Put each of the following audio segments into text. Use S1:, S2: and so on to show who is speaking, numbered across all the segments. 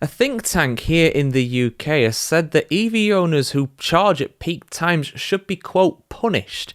S1: A think tank here in the UK has said that EV owners who charge at peak times should be, quote, punished.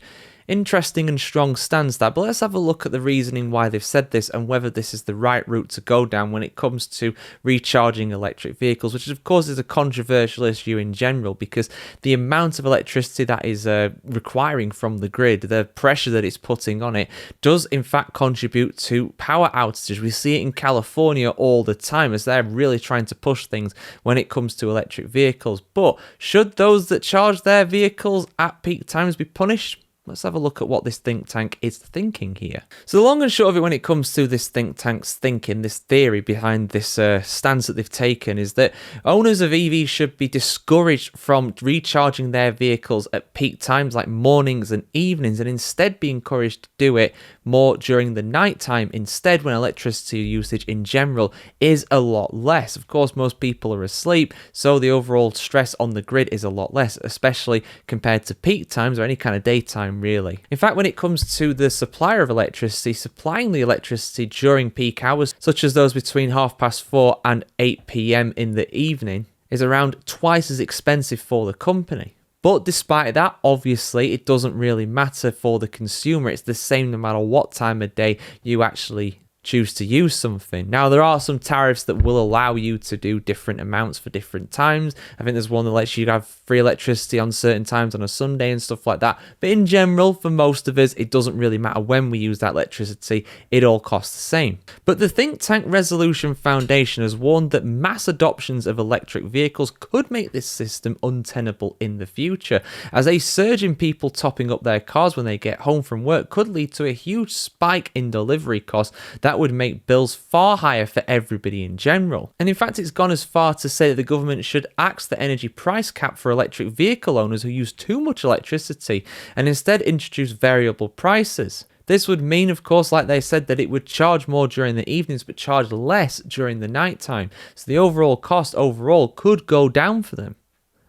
S1: Interesting and strong stance that, but let's have a look at the reasoning why they've said this and whether this is the right route to go down when it comes to recharging electric vehicles, which of course is a controversial issue in general because the amount of electricity that is requiring from the grid, the pressure that it's putting on it, does in fact contribute to power outages. We see it in California all the time as they're really trying to push things when it comes to electric vehicles. But should those that charge their vehicles at peak times be punished? Let's have a look at what this think tank is thinking here. So the long and short of it when it comes to this think tank's thinking, this theory behind this stance that they've taken is that owners of EVs should be discouraged from recharging their vehicles at peak times like mornings and evenings and instead be encouraged to do it more during the night time instead when electricity usage in general is a lot less. Of course, most people are asleep, so the overall stress on the grid is a lot less, especially compared to peak times or any kind of daytime really. In fact, when it comes to the supplier of electricity, supplying the electricity during peak hours, such as those between 4:30 and 8 p.m. in the evening, is around twice as expensive for the company. But despite that, obviously, it doesn't really matter for the consumer. It's the same no matter what time of day you actually choose to use something. Now, there are some tariffs that will allow you to do different amounts for different times. I think there's one that lets you have free electricity on certain times on a Sunday and stuff like that. But in general, for most of us, it doesn't really matter when we use that electricity. It all costs the same. But the think tank Resolution Foundation has warned that mass adoptions of electric vehicles could make this system untenable in the future, as a surge in people topping up their cars when they get home from work could lead to a huge spike in delivery costs that would make bills far higher for everybody in general. And in fact, it's gone as far to say that the government should axe the energy price cap for electric vehicle owners who use too much electricity and instead introduce variable prices. This would mean, of course, like they said, that it would charge more during the evenings but charge less during the nighttime. So the overall cost could go down for them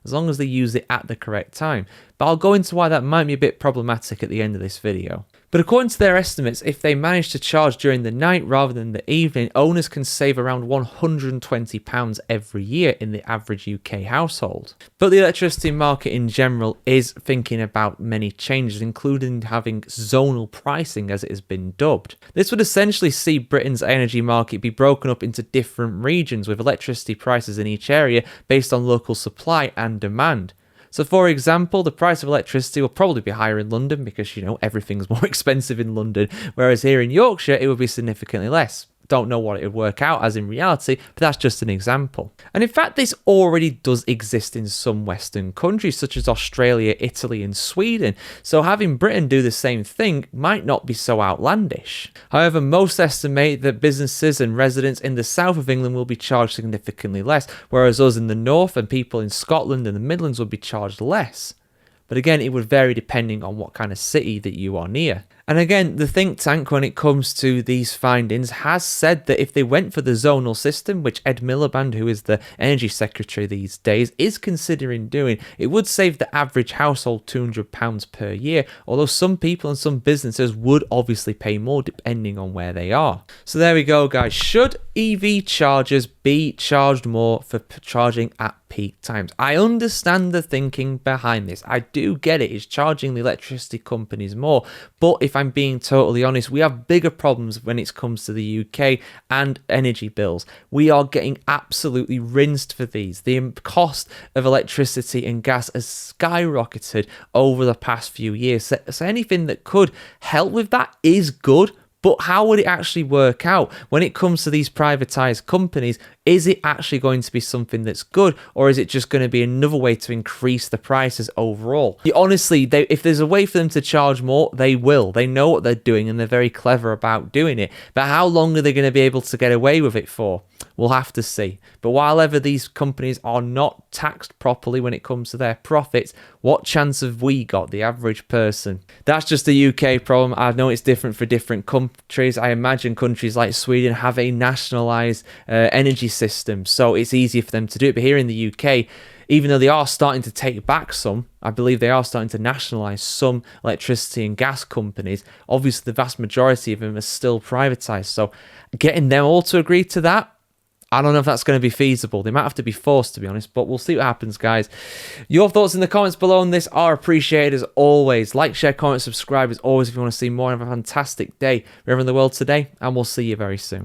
S1: as long as they use it at the correct time. But I'll go into why that might be a bit problematic at the end of this video. But according to their estimates, if they manage to charge during the night rather than the evening, owners can save around £120 every year in the average UK household. But the electricity market in general is thinking about many changes, including having zonal pricing as it has been dubbed. This would essentially see Britain's energy market be broken up into different regions with electricity prices in each area based on local supply and demand. So for example, the price of electricity will probably be higher in London because, everything's more expensive in London, whereas here in Yorkshire, it would be significantly less. Don't know what it would work out as in reality, but that's just an example. And in fact, this already does exist in some Western countries such as Australia, Italy and Sweden, so having Britain do the same thing might not be so outlandish. However, most estimate that businesses and residents in the south of England will be charged significantly less, whereas us in the north and people in Scotland and the Midlands would be charged less. But again, it would vary depending on what kind of city that you are near. And again, the think tank, when it comes to these findings, has said that if they went for the zonal system, which Ed Miliband, who is the energy secretary these days, is considering doing, it would save the average household £200 per year, although some people and some businesses would obviously pay more depending on where they are. So there we go, guys. Should EV chargers be charged more for charging at peak times? I understand the thinking behind this. I do get it. It's charging the electricity companies more. But if I'm being totally honest, we have bigger problems when it comes to the UK and energy bills. We are getting absolutely rinsed for these. The cost of electricity and gas has skyrocketed over the past few years. So anything that could help with that is good. But how would it actually work out when it comes to these privatized companies? Is it actually going to be something that's good, or is it just going to be another way to increase the prices overall? Honestly, if there's a way for them to charge more, they will. They know what they're doing and they're very clever about doing it. But how long are they going to be able to get away with it for? We'll have to see. But while ever these companies are not taxed properly when it comes to their profits, what chance have we got, the average person? That's just a UK problem. I know it's different for different countries. I imagine countries like Sweden have a nationalised energy system, so it's easier for them to do it. But here in the UK, even though they are starting to take back some, I believe they are starting to nationalise some electricity and gas companies. Obviously, the vast majority of them are still privatised. So getting them all to agree to that, I don't know if that's going to be feasible. They might have to be forced, to be honest, but we'll see what happens, guys. Your thoughts in the comments below on this are appreciated as always. Like, share, comment, subscribe as always if you want to see more. Have a fantastic day wherever in the world today, and we'll see you very soon.